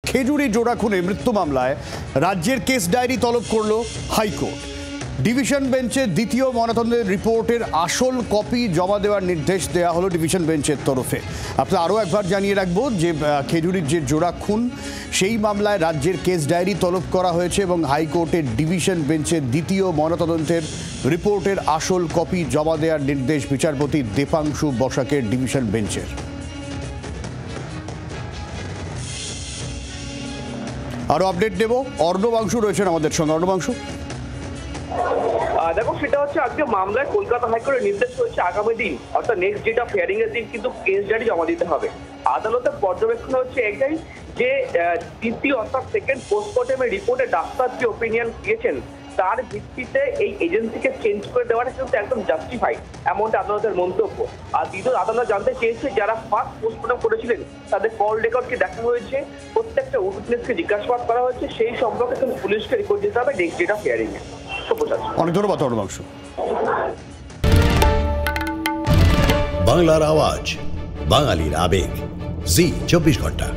খেজুরি জোড়া খুনে মৃত্যু মামলায় রাজ্যের কেস ডায়েরি তলব করল হাইকোর্ট। ডিভিশন বেঞ্চের দ্বিতীয় ময়নাতদন্তের রিপোর্টের আসল কপি জমা দেওয়ার নির্দেশ দেওয়া হলো ডিভিশন বেঞ্চের তরফে। আপনারা আরও একবার জানিয়ে রাখবো যে খেজুরির যে জোড়া খুন সেই মামলায় রাজ্যের কেস ডায়েরি তলব করা হয়েছে এবং হাইকোর্টের ডিভিশন বেঞ্চের দ্বিতীয় ময়নাতদন্তের রিপোর্টের আসল কপি জমা দেওয়ার নির্দেশ বিচারপতি দেবাংশু বসাকের ডিভিশন বেঞ্চের। আরও আপডেট দেব, অর্ণবাংশু রয়েছেন আমাদের সঙ্গে। অর্ণবাংশু, দেখো সেটা হচ্ছে আজকে মামলায় কলকাতা হাইকোর্টের নির্দেশ হয়েছে আগামী দিন অর্থাৎ নেক্সট ডেট অফ হিয়ারিং এর দিন কিন্তু কেস ডায়েরি জমা দিতে হবে। আদালতের পর্যবেক্ষণ হচ্ছে এটাই যে তৃতীয় অর্থাৎ সেকেন্ড পোস্টমর্টমের রিপোর্টে ডাক্তার যে ওপিনিয়ন দিয়েছেন তার ভিত্তিতে এই এজেন্সিকে চেঞ্জ করে দেওয়াটা কিন্তু একদম জাস্টিফাইড, এমনটা আদালতের মন্তব্য। আর দ্বিতীয় আদালত জানতে চেয়েছে যারা ফার্স্ট পোস্টমর্টম করেছিলেন তাদের কল রেকর্ডকে দেখা হয়েছে, প্রত্যেকটা উইটনেসকে জিজ্ঞাসাবাদ করা হয়েছে, সেই সম্পর্কে কিন্তু পুলিশকে রিপোর্ট দিতে হবে নেক্সট ডেট অফ হিয়ারিং এ। অনেক ধন্যবাদ অর্ণবাংশু। বাংলার আওয়াজ, বাঙালির আবেগ, জি 24 ঘন্টা।